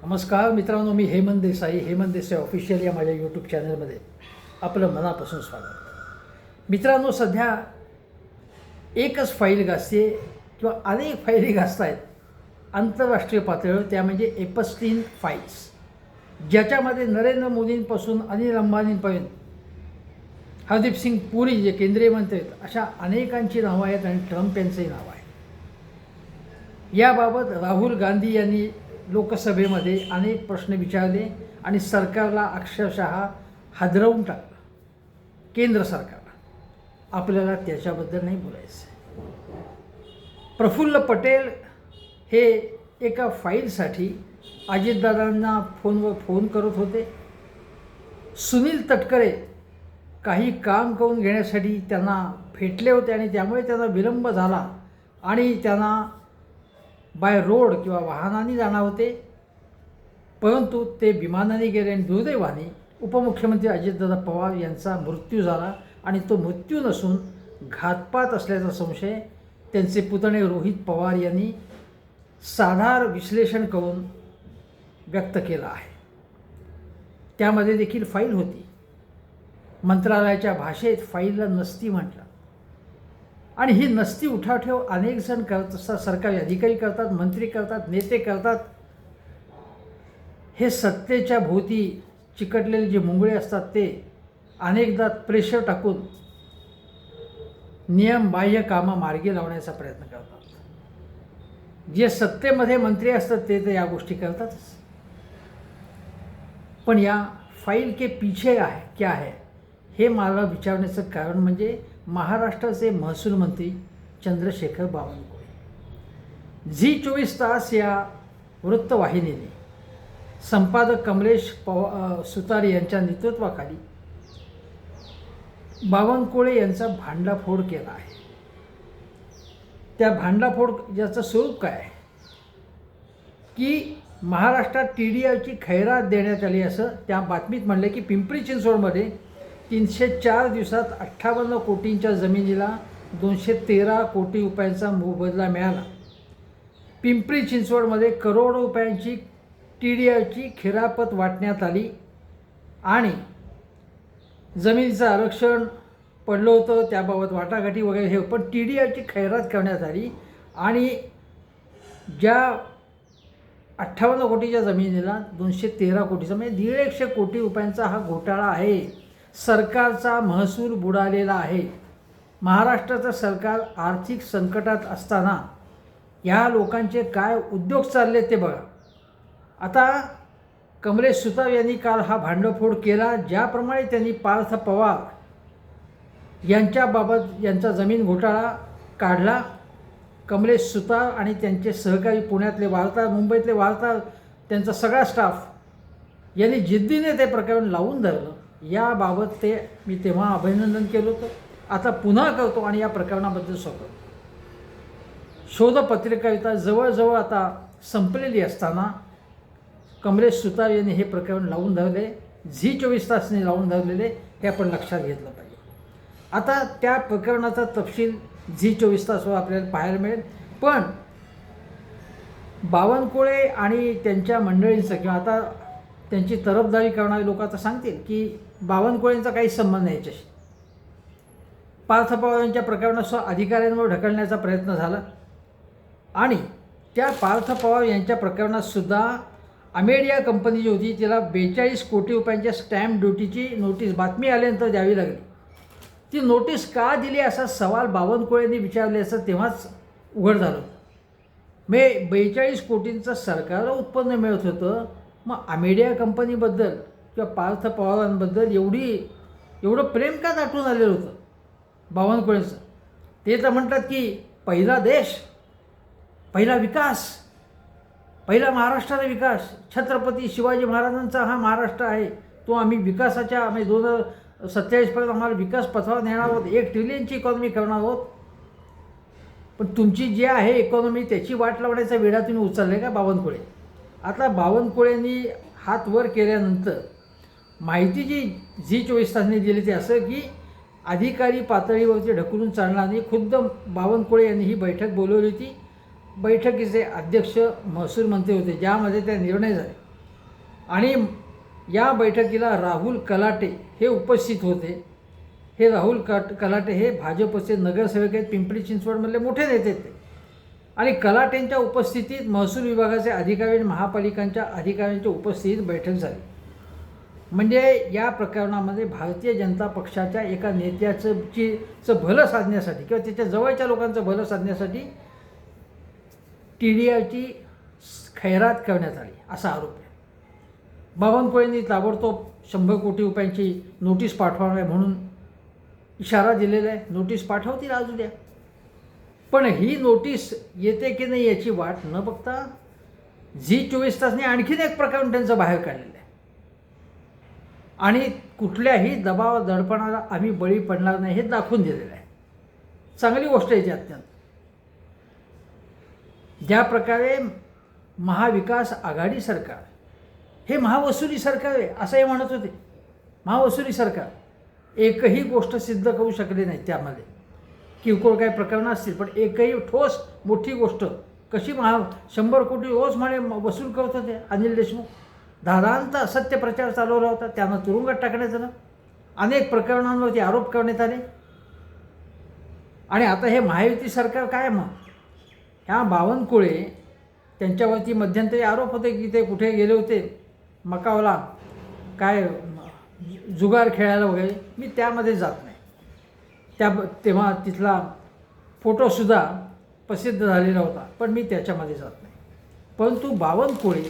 नमस्कार मित्रांनो, मी हेमंत देसाई ऑफिशियल या माझ्या यूट्यूब चॅनलमध्ये आपलं मनापासून स्वागत. मित्रांनो, सध्या एकच फाईल गाजते किंवा अनेक फाईली गाजत आहेत आंतरराष्ट्रीय पातळीवर, त्या म्हणजे एपस्टीन फाईल्स, ज्याच्यामध्ये नरेंद्र मोदींपासून अनिल अंबानींपर्यंत हरदीप सिंग पुरी जे केंद्रीय मंत्री आहेत, अशा अनेकांची नावं आहेत आणि ट्रम्प यांचंही नाव आहे. याबाबत राहुल गांधी यांनी लोकसभेमध्ये अनेक प्रश्न विचारले आणि सरकारला अक्षरशः हादरवून टाकलं. केंद्र सरकारला आपल्याला त्याच्याबद्दल नाही बोलायचं. प्रफुल्ल पटेल हे एका फाईलसाठी अजितदादांना फोनवर फोन करत होते. सुनील तटकरे काही काम करून घेण्यासाठी त्यांना भेटले होते आणि त्यामुळे त्यांना विलंब झाला आणि त्यांना बाय रोड किंवा वाहनाने जाणार होते, परंतु ते विमानाने गेले आणि दुर्दैवाने उपमुख्यमंत्री अजितदादा पवार यांचा मृत्यू झाला आणि तो मृत्यू नसून घातपात असल्याचा संशय त्यांचे पुतणे रोहित पवार यांनी साधार विश्लेषण करून व्यक्त केला आहे. त्यामध्ये देखील फाईल होती. मंत्रालयाच्या भाषेत फाईलला नसती म्हटलं आणि ही नसती उठावठेव अनेक जण करत असतात. सरकारी अधिकारी करतात, मंत्री करतात, नेते करतात. हे सत्तेच्या भोवती चिकटलेले जे मुंगळे असतात ते अनेकदा प्रेशर टाकून नियमबाह्य कामं मार्गी लावण्याचा प्रयत्न करतात. जे सत्तेमध्ये मंत्री असतात ते तर या गोष्टी करतातच. पण या फाईल के पीछे क्या है हे मला विचारण्याचं कारण म्हणजे महाराष्ट्राचे महसूल मंत्री चंद्रशेखर बावनकुळे. झी 24 तास या वृत्तवाहिनीने संपादक कमलेश सुतार यांच्या नेतृत्वाखाली बावनकुळे यांचा भांडाफोड केला आहे. त्या भांडाफोड याचं स्वरूप काय आहे की महाराष्ट्रात TDRची खैरात देण्यात आली असं त्या बातमीत म्हणले की पिंपरी चिंचवडमध्ये 304 दिवसात 58 कोटींच्या जमिनीला 213 कोटी रुपयांचा मोबदला मिळाला. पिंपरी चिंचवडमध्ये करोडो रुपयांची TDRची खिरापत वाटण्यात आली आणि जमिनीचं आरक्षण पडलं होतं, त्याबाबत वाटाघाटी वगैरे हे, पण TDRची खैरात करण्यात आली आणि ज्या 58 कोटीच्या जमिनीला 213 कोटीचा म्हणजे 150 कोटी रुपयांचा हा घोटाळा आहे. सरकारचा महसूल बुडालेला आहे. महाराष्ट्राचं सरकार आर्थिक संकटात असताना ह्या लोकांचे काय उद्योग चालले ते बघा. आता कमलेश सुतार यांनी काल हा भांडफोड केला. ज्याप्रमाणे त्यांनी पार्थ पवार यांच्याबाबत यांचा जमीन घोटाळा काढला, कमलेश सुतार आणि त्यांचे सहकारी पुण्यातले वार्ताहर, मुंबईतले वार्ताहर, त्यांचा सगळा स्टाफ यांनी जिद्दीने ते प्रकरण लावून धरलं. याबाबत मी तेव्हा अभिनंदन केलं होतं, आता पुन्हा करतो आणि या प्रकरणाबद्दल सांगतो. शोधपत्रिकारिता जवळजवळ आता संपलेली असताना कमलेश सुतार यांनी हे प्रकरण लावून धरले. झी 24 तासने लावून धरलेले हे आपण लक्षात घेतलं पाहिजे. आता त्या प्रकरणाचा तपशील झी 24 तासवर आपल्याला पाहायला मिळेल. पण बावनकुळे आणि त्यांच्या मंडळींचं किंवा आता त्यांची तरफदारी करणारे लोक आता सांगतील की बावनकुळेंचा काही संबंध नाही याच्याशी. पार्थ पवार यांच्या प्रकरणासह अधिकाऱ्यांवर ढकलण्याचा प्रयत्न झाला आणि त्या पार्थ पवार यांच्या प्रकरणातसुद्धा अमेडिया कंपनी जी होती तिला 42 कोटी रुपयांच्या स्टॅम्प ड्युटीची नोटीस बातमी आल्यानंतर द्यावी लागली. ती नोटीस का दिली असा सवाल बावनकुळेंनी विचारल्याचं तेव्हाच उघड झालं. मे 42 कोटींचं सरकारला उत्पन्न मिळत होतं, मग अमेडिया कंपनीबद्दल किंवा पार्थ पवारांबद्दल एवढं प्रेम का दाटून आलेलं होतं बावनकुळेंचं? ते तर म्हणतात की पहिला देश, पहिला विकास, पहिला महाराष्ट्राचा विकास, छत्रपती शिवाजी महाराजांचा हा महाराष्ट्र आहे, तो आम्ही विकासाच्या 2047पर्यंत आम्हाला विकास पथावर नेणार आहोत, 1 ट्रिलियनची इकॉनॉमी करणार आहोत. पण तुमची जी आहे इकॉनॉमी त्याची वाट लावण्याचा वेढा तुम्ही उचलले का बावनकुळे? आता बावनकुळेंनी हात वर केल्यानंतर माहिती जी झी 24 तासने दिली ती असं की अधिकारी पातळीवरती ढकलून चालणार नाही. खुद्द बावनकुळे यांनी ही बैठक बोलवली होती. बैठकीचे अध्यक्ष महसूल मंत्री होते, ज्यामध्ये त्या निर्णय झाले आणि या बैठकीला राहुल कलाटे हे उपस्थित होते. हे राहुल कलाटे हे भाजपचे नगरसेवक आहेत, पिंपरी चिंचवडमधले मोठे नेते आहेत ते. आणि कलाटेंच्या उपस्थितीत महसूल विभागाचे अधिकारी आणि महापालिकांच्या अधिकाऱ्यांच्या उपस्थितीत बैठक झाली. म्हणजे या प्रकरणामध्ये भारतीय जनता पक्षाच्या एका नेत्याचं भलं साधण्यासाठी किंवा त्याच्या जवळच्या लोकांचं भलं साधण्यासाठी TDIची खैरात करण्यात आली असा आरोप आहे. बावनकुळेंनी ताबडतोब 100 कोटी रुपयांची नोटीस पाठवावी म्हणून इशारा दिलेला आहे. नोटीस पाठवतील आज उद्या. पण ही नोटीस येते की नाही याची वाट न बघता झी 24 तासने आणखीन एक प्रकरण त्यांचं बाहेर काढलेलं आहे. आणि कुठल्याही दबाव दडपणाला आम्ही बळी पडणार नाही हे दाखवून दिलेलं आहे. चांगली गोष्ट आहे ती अत्यंत. ज्या प्रकारे महाविकास आघाडी सरकार हे महावसुली सरकार आहे असं हे म्हणत होते. महावसुली सरकार एकही गोष्ट सिद्ध करू शकले नाही. त्यामध्ये किरकोळ काही प्रकरणं असतील पण एकही ठोस मोठी गोष्ट कशी 100 कोटी रोज म्हणे वसूल करत होते अनिल देशमुख. धादांत असत्य प्रचार चालवला होता. त्यांना तुरुंगात टाकण्यात आलं. अनेक प्रकरणांवरती आरोप करण्यात आले. आणि आता हे महायुती सरकार काय मग ह्या बावनकुळे त्यांच्यावरती मध्यंतरी आरोप होते की ते कुठे गेले होते मकावला काय जुगार खेळायला वगैरे. मी त्यामध्ये जात नाही. तेव्हा तिथला फोटोसुद्धा प्रसिद्ध झालेला होता पण मी त्याच्यामध्ये जात नाही. परंतु बावनकुळे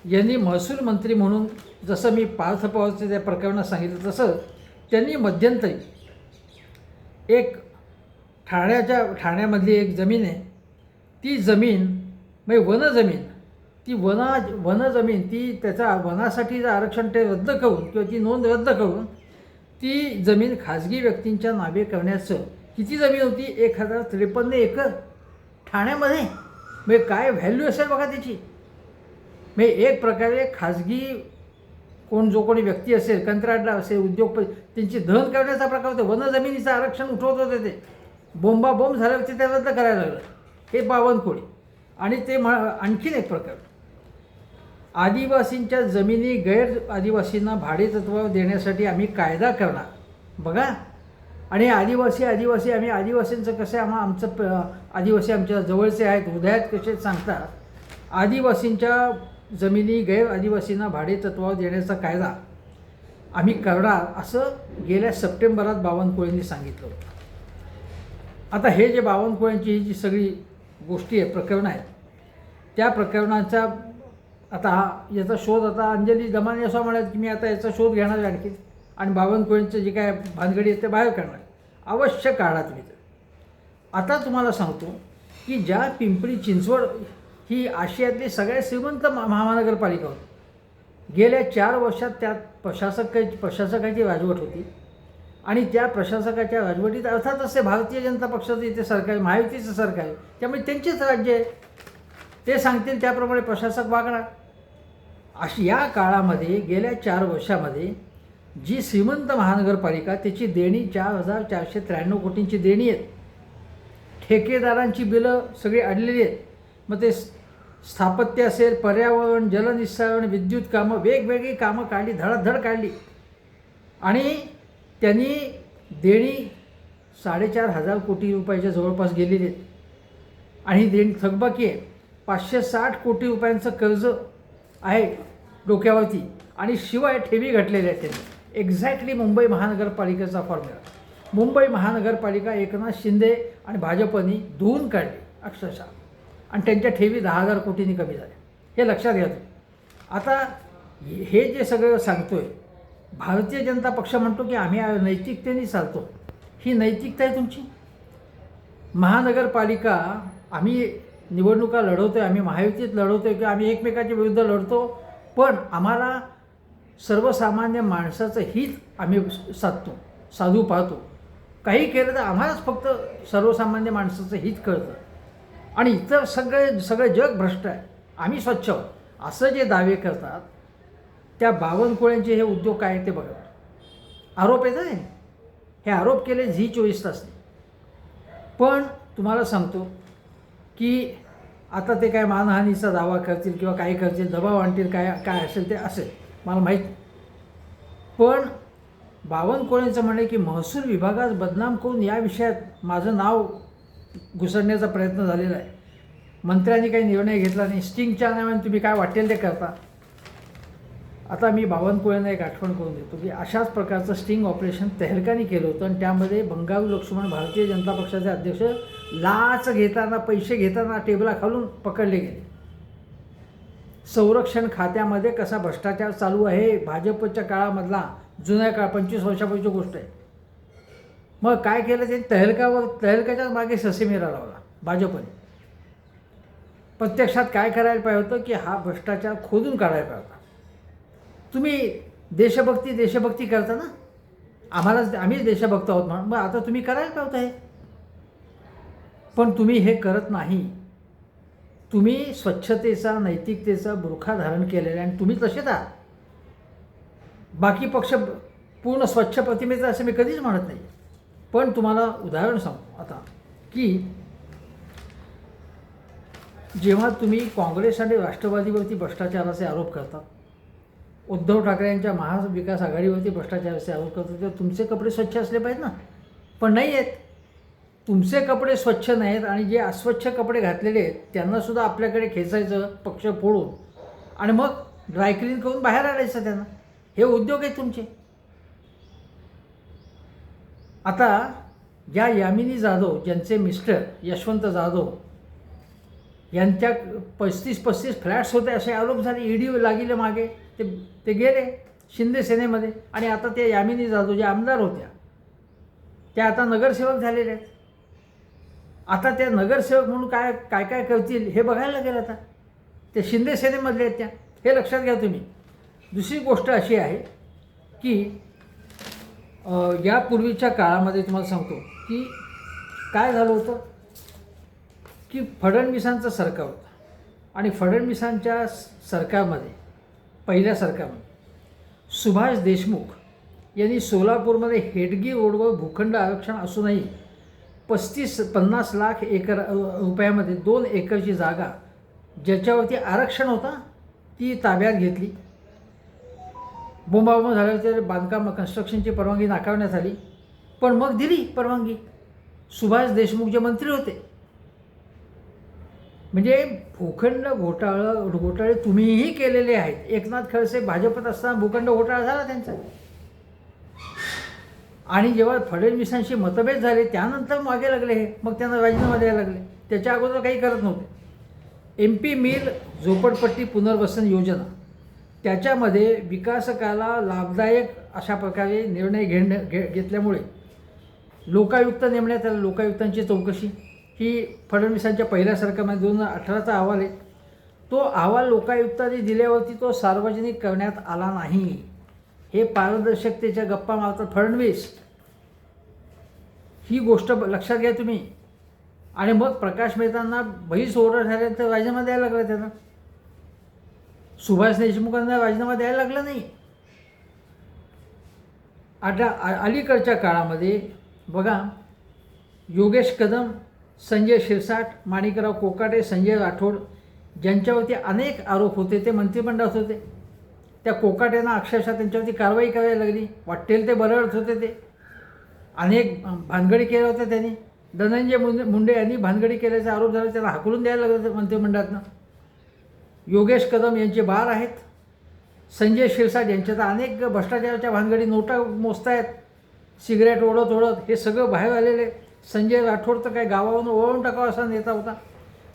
यांनी महसूल मंत्री म्हणून जसं मी पार्थ पवारच्या त्या प्रकरणात सांगितलं तसं त्यांनी मध्यंतरी एक ठाण्यामधली एक जमीन आहे ती जमीन म्हणजे वनजमीन ती वनजमीन ती त्याचा वनासाठीचं आरक्षण ते रद्द करून किंवा ती नोंद रद्द करून ती जमीन खाजगी व्यक्तींच्या नावे करण्याचं. किती जमीन होती 1053 एकर ठाण्यामध्ये. म्हणजे काय व्हॅल्यू असेल बघा त्याची. म्हणजे एक प्रकारे खाजगी जो कोणी व्यक्ती असेल कंत्राटदार असेल उद्योगपती त्यांची धन करण्याचा प्रकार होता. वनजमिनीचं आरक्षण उठवत होते ते. बोंबाबोंब झाल्यावरती ते रद्द करायला लागलं हे बावनकुळे. आणि ते आणखीन एक प्रकार आदिवासींच्या जमिनी गैर आदिवासींना भाडेतत्त्वावर देण्यासाठी आम्ही कायदा करणार बघा. आणि आदिवासी आम्ही आदिवासींचं कसं आमचं आदिवासी आमच्या जवळचे आहेत हृदयात कसे सांगतात. आदिवासींच्या जमिनी गैर आदिवासींना भाडेतत्त्वावर देण्याचा कायदा आम्ही करणार असं गेल्या सप्टेंबरात बावनकुळेंनी सांगितलं होतं. आता हे जे बावनकुळेंची ही जी सगळी गोष्टी आहे प्रकरणं आहेत त्या प्रकरणाचा आता याचा शोध आता अंजली दमाने असं म्हणाले की मी आता याचा शोध घेणार आहे आणखी आणि बावनकुळेंचं जे काय भानगडी आहे ते बाहेर काढणार अवश्य काढा तुम्ही. आता तुम्हाला सांगतो की ज्या पिंपरी चिंचवड ही आशियातली सगळ्यात श्रीमंत महानगरपालिका होती. गेल्या 4 वर्षात त्यात प्रशासकाची राजवट होती. आणि त्या प्रशासकाच्या राजवटीत अर्थातच ते भारतीय जनता पक्षाचं इथे सरकार आहे महायुतीचं सरकार आहे त्यामुळे त्यांचेच राज्य आहे. ते सांगतील त्याप्रमाणे प्रशासक वागणार. अशी या काळामध्ये गेल्या 4 वर्षामध्ये जी श्रीमंत महानगरपालिका त्याची देणी 4493 कोटींची देणी आहेत. ठेकेदारांची बिलं सगळी अडलेली आहेत. मग ते स्थापत्य असेल पर्यावरण जलनिस्सारण विद्युत कामं वेगवेगळी कामं काढली धडाधड काढली. आणि त्यांनी देणी 4500 कोटी रुपयाच्या जवळपास गेलेली आहेत. आणि ही देणी थकबाकी आहे. 560 कोटी रुपयांचं कर्ज आहे डोक्यावरती आणि शिवाय ठेवी घातलेल्या आहेत त्यांनी. एक्झॅक्टली मुंबई महानगरपालिकेचा फॉर्म्युला. मुंबई महानगरपालिका एकनाथ शिंदे आणि भाजपनी धुवून काढली अक्षरशः आणि त्यांच्या ठेवी 10,000 कोटींनी कमी झाल्या. हे लक्षात घ्या तुम्ही. आता हे जे सगळं सांगतोय भारतीय जनता पक्ष म्हणतो की आम्ही नैतिकतेने चालतो. ही नैतिकता आहे तुमची. महानगरपालिका आम्ही निवडणुका लढवतोय आम्ही महायुतीत लढवतोय की आम्ही एकमेकाच्या विरुद्ध लढतो पण आम्हाला सर्वसामान्य माणसाचं हित आम्ही साधू पाहतो. काही केलं तर आम्हालाच फक्त सर्वसामान्य माणसाचं हित कळतं आणि इतर सगळे जग भ्रष्ट आहे आम्ही स्वच्छ आहोत असं जे दावे करतात त्या बावनकुळेंचे हे उद्योग काय आहेत ते बघा. आरोप येत आहे. हे आरोप केले झी 24 तासने. पण तुम्हाला सांगतो की आता ते काय मानहानीचा दावा करतील किंवा काही करतील दबाव आणतील काय असेल ते असेल. मला माहीत नाही. पण बावनकुळेंचं म्हणणे की महसूल विभागात बदनाम करून या विषयात माझं नाव घुसडण्याचा प्रयत्न झालेला आहे. मंत्र्यांनी काही निर्णय घेतला नाही, स्टिंगच्या नावाने तुम्ही काय वाटेल ते करता. आता मी बावनकुळेंना एक आठवण करून देतो की अशाच प्रकारचं स्टिंग ऑपरेशन तेहलकानी केलं होतं आणि त्यामध्ये बंगारू लक्ष्मण भारतीय जनता पक्षाचे अध्यक्ष लाच घेताना, पैसे घेताना टेबलाखालून पकडले गेले. संरक्षण खात्यामध्ये कसा भ्रष्टाचार चालू आहे भाजपच्या काळामधला, जुन्या काळ 25 वर्षापूर्वीची गोष्ट आहे. मग काय केलं ते तहलकाच्याच मागे ससेमिरा लावला भाजपने. प्रत्यक्षात काय करायला पाहिजे होतं की हा भ्रष्टाचार खोदून काढायला पाहिजे होता. तुम्ही देशभक्ती करता ना, आम्हीच देशभक्त आहोत म्हणून, मग आता तुम्ही करायला पाहिजे होतं हे. पण तुम्ही हे करत नाही. तुम्ही स्वच्छतेचा, नैतिकतेचा बुरखा धारण केलेला आहे आणि तुम्ही तसेच आहात. बाकी पक्ष पूर्ण स्वच्छ प्रतिमेचं असं मी कधीच म्हणत नाही. पण तुम्हाला उदाहरण सांगतो आता की जेव्हा तुम्ही काँग्रेस आणि राष्ट्रवादीवरती भ्रष्टाचाराचे आरोप करतात, उद्धव ठाकरे यांच्या महाविकास आघाडीवरती भ्रष्टाचाराचे आरोप करतात, तर तुमचे कपडे स्वच्छ असले पाहिजेत ना. पण नाही आहेत. तुमचे कपडे स्वच्छ नाहीत आणि जे अस्वच्छ कपडे घातलेले आहेत त्यांनासुद्धा आपल्याकडे खेचायचं पक्ष फोडून आणि मग ड्रायक्लीन करून बाहेर आणायचं त्यांना. हे उद्योग आहेत तुमचे. आता ज्या यामिनी जाधव, ज्यांचे मिस्टर यशवंत जाधव यांच्या 35 फ्लॅट्स होते असे आरोप झाले, ईडी लागले मागे, ते गेले शिंदे सेनेमध्ये. आणि आता त्या यामिनी जाधव ज्या आमदार होत्या त्या आता नगरसेवक झालेल्या आहेत. आता त्या नगरसेवक म्हणून काय करतील हे बघायला लागेल. आता ते शिंदे सेनेमधले आहेत त्या, हे लक्षात घ्या तुम्ही. दुसरी गोष्ट अशी आहे की यापूर्वीच्या काळामध्ये तुम्हाला सांगतो की काय झालं होतं की फडणवीसांचं सरकार होतं आणि फडणवीसांच्या सरकारमध्ये, पहिल्या सरकारमध्ये सुभाष देशमुख यांनी सोलापूरमध्ये हेडगी रोडवर भूखंड आरक्षण असूनही 50 लाख रुपयामध्ये 2 एकरची जागा ज्याच्यावरती आरक्षण होता ती ताब्यात घेतली. बोंबाबोंब झाल्यावर बांधकाम कन्स्ट्रक्शनची परवानगी नाकारण्यात आली, पण मग दिली परवानगी. सुभाष देशमुख जे मंत्री होते. म्हणजे भूखंड घोटाळे तुम्हीही केलेले आहेत. एकनाथ खडसे भाजपत असताना भूखंड घोटाळा झाला त्यांचा. आणि जेव्हा फडणवीसांशी मतभेद झाले त्यानंतर मागे लागले हे, मग त्यांना राजीनामा द्यायला लागले. त्याच्या अगोदर काही करत नव्हते. MP मिल झोपडपट्टी पुनर्वसन योजना, त्याच्यामध्ये विकासकाला लाभदायक अशा प्रकारे निर्णय घेतल्यामुळे लोकायुक्त नेमण्यात आला. लोकायुक्तांची चौकशी ही फडणवीसांच्या पहिल्या सरकारमध्ये 2018चा अहवाल आहे. तो अहवाल लोकायुक्तांनी दिल्यावरती तो सार्वजनिक करण्यात आला नाही. हे पारदर्शकतेच्या गप्पा मारतात फडणवीस. ही गोष्ट लक्षात घ्या तुम्ही. आणि मग प्रकाश मेहतांना बहिष्कार झाल्यानंतर राजीनामा द्यायला लागला त्यांना. सुभाष देशमुखांना राजीनामा द्यायला लागला नाही. आता अलीकडच्या काळामध्ये बघा, योगेश कदम, संजय शिरसाट, माणिकराव कोकाटे, संजय राठोड ज्यांच्यावरती अनेक आरोप होते ते मंत्रिमंडळात होते. त्या कोकाट्यांना अक्षरशः त्यांच्यावरती कारवाई करायला लागली. वाटेल ते बरळत होते ते. अनेक भानगडी केल्या होत्या त्यांनी. धनंजय मुंडे यांनी भानगडी केल्याचा आरोप झाला, त्याला हाकलून द्यायला लागलं मंत्रिमंडळातनं. योगेश कदम यांचे बाळ आहेत. संजय शिरसाट यांच्या तर अनेक भ्रष्टाचाराच्या भानगडी, नोटा मोजतायत, सिगरेट ओढत हे सगळं बाहेर आलेले. संजय राठोड तर काय गावावरून ओळून टाकावा असा नेता होता.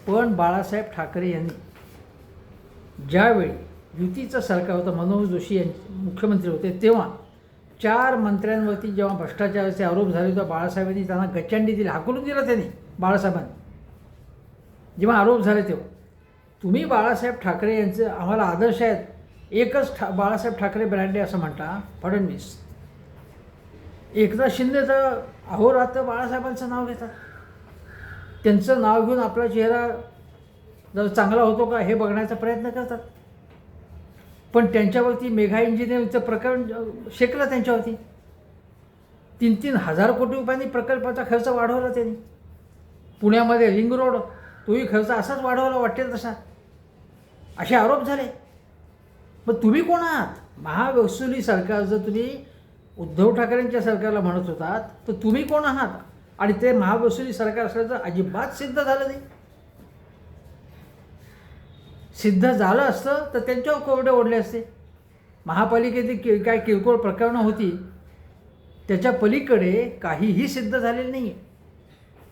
पण बाळासाहेब ठाकरे यांनी ज्यावेळी युतीचं सरकार होतं, मनोहर जोशी यांचे मुख्यमंत्री होते, तेव्हा 4 मंत्र्यांवरती जेव्हा भ्रष्टाचाराचे आरोप झाले तेव्हा बाळासाहेबांनी त्यांना गच्चंडी दिली, हाकलून दिलं त्यांनी. बाळासाहेबांनी जेव्हा आरोप झाले तेव्हा तुम्ही बाळासाहेब ठाकरे यांचे आम्हाला आदर्श आहेत, एकच बाळासाहेब ठाकरे ब्रँड आहे असं म्हणता फडणवीस. एकनाथ शिंदे तर अहोरात्र बाळासाहेबांचं नाव घेतात. त्यांचं नाव घेऊन आपला चेहरा जर चांगला होतो का हे बघण्याचा प्रयत्न करतात. पण त्यांच्यावरती मेघा इंजिनिअरिंगचं प्रकरण शेकलं त्यांच्यावरती. 3-3 हजार कोटी रुपयांनी प्रकल्पाचा खर्च वाढवला त्यांनी. पुण्यामध्ये रिंग रोड तोही खर्च असाच वाढवला वाटेल तसा. असे आरोप झाले. मग तुम्ही कोण आहात? महावसुली सरकार जर तुम्ही उद्धव ठाकरेंच्या सरकारला म्हणत होतात तर तुम्ही कोण आहात? आणि ते महावसुली सरकार असल्याचं अजिबात सिद्ध झालं नाही. सिद्ध झालं असतं तर त्यांच्यावर कोरडे ओढले असते. महापालिकेतील काय किरकोळ प्रकरणं होती त्याच्या पलीकडे काहीही सिद्ध झालेलं नाही आहे.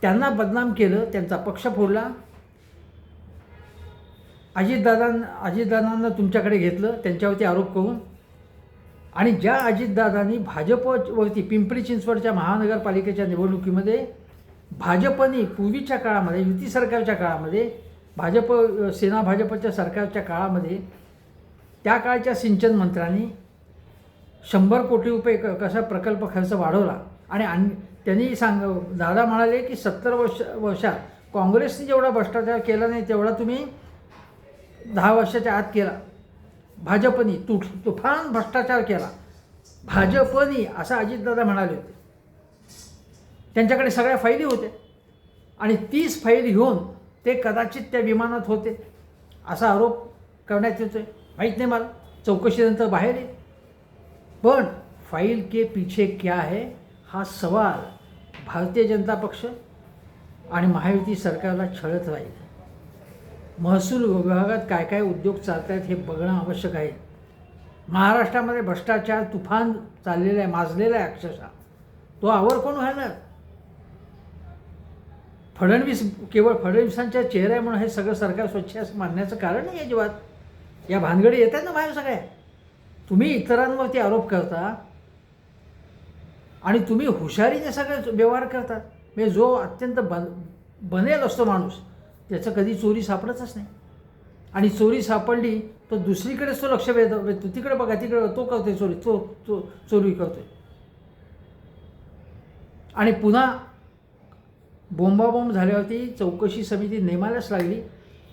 त्यांना बदनाम केलं, त्यांचा पक्ष फोडला, अजितदादांना तुमच्याकडे घेतलं त्यांच्यावरती आरोप करून. आणि ज्या अजितदादांनी भाजपवरती पिंपरी चिंचवडच्या महानगरपालिकेच्या निवडणुकीमध्ये भाजपने पूर्वीच्या काळामध्ये युती सरकारच्या काळामध्ये भाजपच्या सरकारच्या काळामध्ये त्या काळच्या सिंचन मंत्र्यांनी 100 कोटी रुपये कसा प्रकल्प खर्च वाढवला. आणि त्यांनी दादा म्हणाले की 70 वर्षात काँग्रेसने जेवढा भ्रष्टाचार केला नाही तेवढा तुम्ही 10 वर्षाच्या आत केला. भाजपनी तुफान भ्रष्टाचार केला भाजपनी, असं अजितदादा म्हणाले होते. त्यांच्याकडे सगळ्या फाईली होत्या आणि 30 फाईल घेऊन ते कदाचित त्या विमानात होते असा आरोप करण्यात येतोय. माहीत नाही मला, चौकशीनंतर बाहेर येईल. पण फाईल के पीछे क्या है हा सवाल भारतीय जनता पक्ष आणि महायुती सरकारला छळत राहील. महसूल विभागात काय काय उद्योग चालत आहेत हे बघणं आवश्यक आहे. महाराष्ट्रामध्ये भ्रष्टाचार तुफान चाललेला आहे, माजलेला आहे अक्षरशः. तो आवर कोण घालणार? केवळ फडणवीसांच्या चेहऱ्या म्हणून हे सगळं सरकार स्वच्छ असं मानण्याचं कारण नाही अजिबात. या भानगडी येतात ना बाहेर सगळ्या. तुम्ही इतरांवरती आरोप करता आणि तुम्ही हुशारीने सगळे व्यवहार करतात. म्हणजे जो अत्यंत बनेल असतो माणूस त्याचं कधी चोरी सापडतच नाही. आणि चोरी सापडली तर दुसरीकडेच तो लक्ष वेधतो. तिकडे बघा, तिकडे तो करतोय चोरी, चोरी करतोय. आणि पुन्हा बोंबाबोंब झाल्यावरती चौकशी समिती नेमायलाच लागली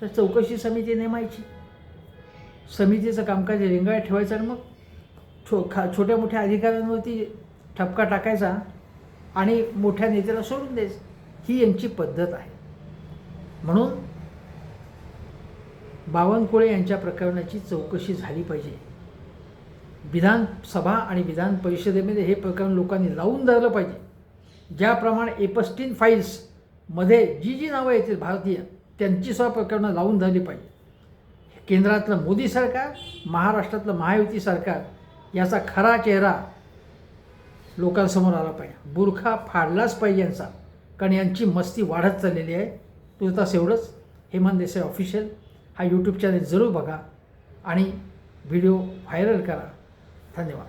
तर चौकशी समिती नेमायची. समितीचं कामकाज रेंगाळत ठेवायचं आणि मग छोट्या मोठ्या अधिकाऱ्यांवरती ठपका टाकायचा आणि मोठ्या नेत्याला सोडून द्यायचं. ही यांची पद्धत आहे. म्हणून बावनकुळे यांच्या प्रकरणाची चौकशी झाली पाहिजे. विधानसभा आणि विधान परिषदेमध्ये हे प्रकरण लोकांनी लावून धरलं पाहिजे. ज्याप्रमाणे एपस्टीन फाईल्समध्ये जी नावं येतील भारतीय त्यांची सुद्धा प्रकरणं लावून धरली पाहिजे. केंद्रातलं मोदी सरकार, महाराष्ट्रातलं महायुती सरकार याचा खरा चेहरा लोकांसमोर आला पाहिजे. बुरखा फाडलाच पाहिजे यांचा, कारण यांची मस्ती वाढत चाललेली आहे. तुर्तास एवढंच. हेमंत देसाई ऑफिशियल हा यूट्यूब चॅनल जरूर बघा आणि व्हिडिओ व्हायरल करा. धन्यवाद.